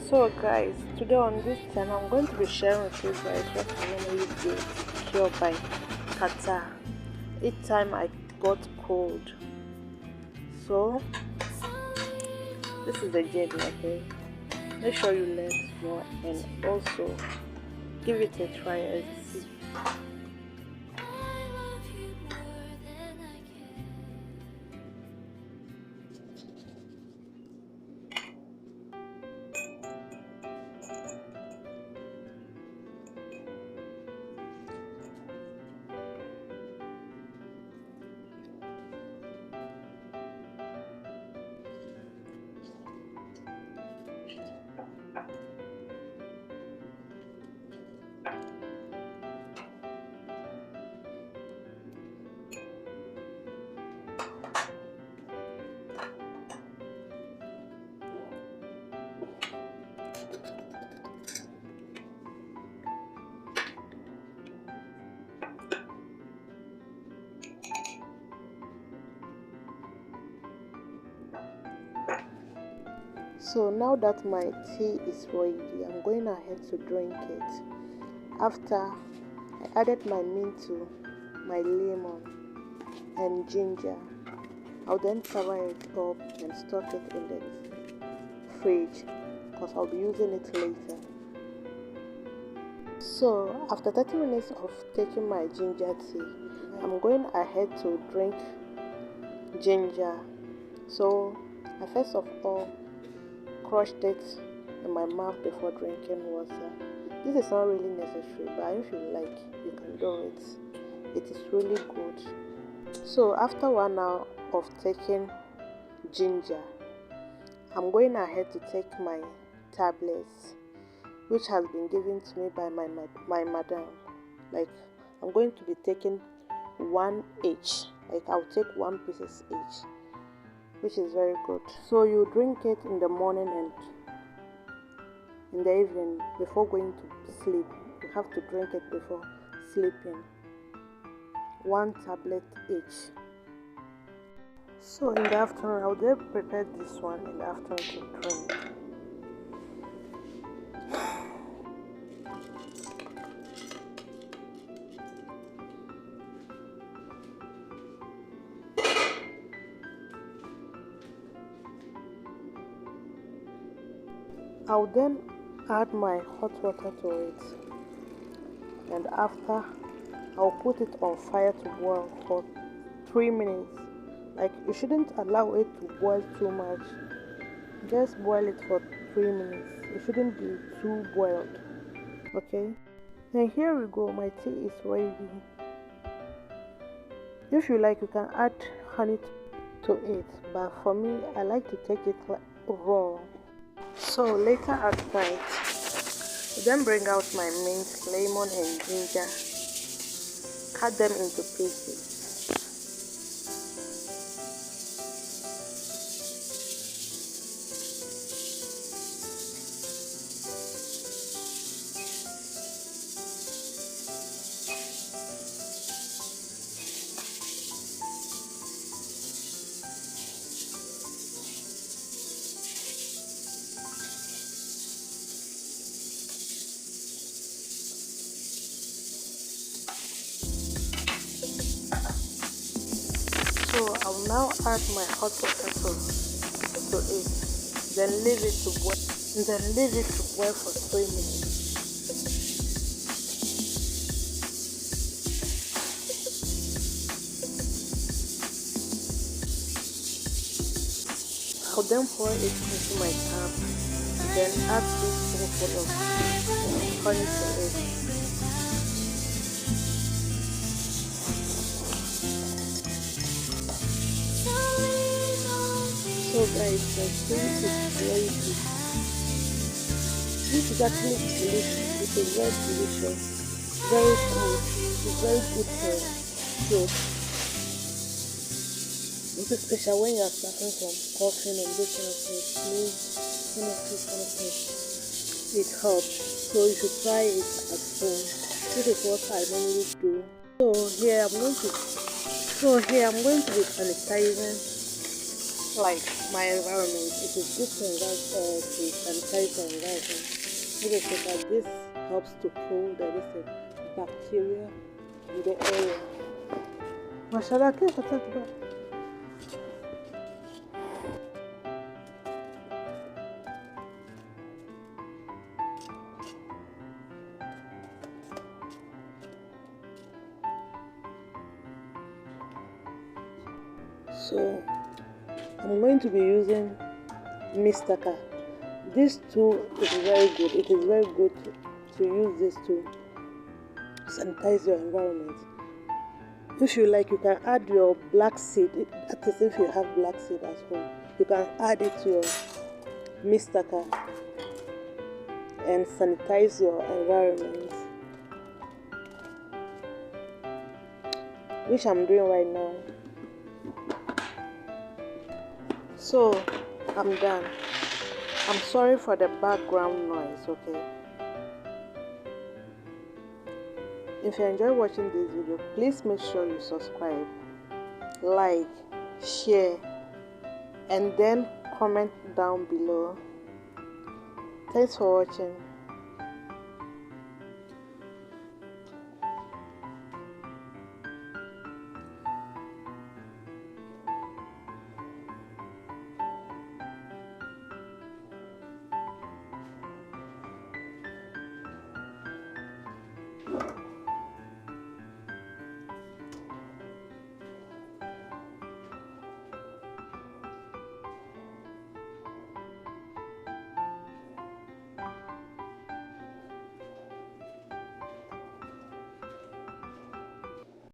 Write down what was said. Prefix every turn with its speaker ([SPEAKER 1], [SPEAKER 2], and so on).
[SPEAKER 1] So guys, today on this channel I'm going to be sharing with you guys what I normally do to cure by catarrh each time I got cold. So this is the gel, okay? Make sure you learn more and also give it a try and see. So now that my tea is ready, I'm going ahead to drink it. After I added my mint to my lemon and ginger, I'll then cover it up and stock it in the fridge because I'll be using it later. So after 30 minutes of taking my ginger tea, I'm going ahead to drink ginger. So I first of all crushed it in my mouth before drinking water. This is not really necessary, but if you like, you can do it. It is really good. So after 1 hour of taking ginger, I'm going ahead to take my tablets, which has been given to me by my madam. Like, I'm going to be taking 1 each. Like, I'll take 1 pieces each, which is very good. So you drink it in the morning and in the evening before going to sleep. You have to drink it before sleeping. 1 tablet each. So in the afternoon, I'll then prepare this one in the afternoon to drink. I'll then add my hot water to it, and after I'll put it on fire to boil for 3 minutes. Like, you shouldn't allow it to boil too much. Just boil it for 3 minutes. It shouldn't be too boiled. Okay? And here we go. My tea is ready. If you like, you can add honey to it, but for me, I like to take it raw. So later at night, then bring out my mint, lemon and ginger, cut them into pieces. So I'll now add my hot water to it, then leave it to boil for 3 minutes. I'll then pour it into my cup, then add 2 spoonfuls of honey to it. So guys, my food is very good. This is actually delicious. It is very delicious, very good. It's very good for throat. It's especially when you are suffering from coughing and this kind of thing, sneeze, this kind of thing. It helps. So you should try it at home. This is what I normally do. So here I'm going to be sanitizing, like my environment. It is good to sanitize the environment. Because this helps to kill the bacteria in the area. So I'm going to be using Mr. Catarrh. This tool is very good. It is very good to use this to sanitize your environment. If you like, you can add your black seed. That is, if you have black seed at home, you can add it to your Mr. Catarrh and sanitize your environment, which I'm doing right now. So I'm done. I'm sorry for the background noise, okay? If you enjoy watching this video, please make sure you subscribe, like, share, and then comment down below. Thanks for watching.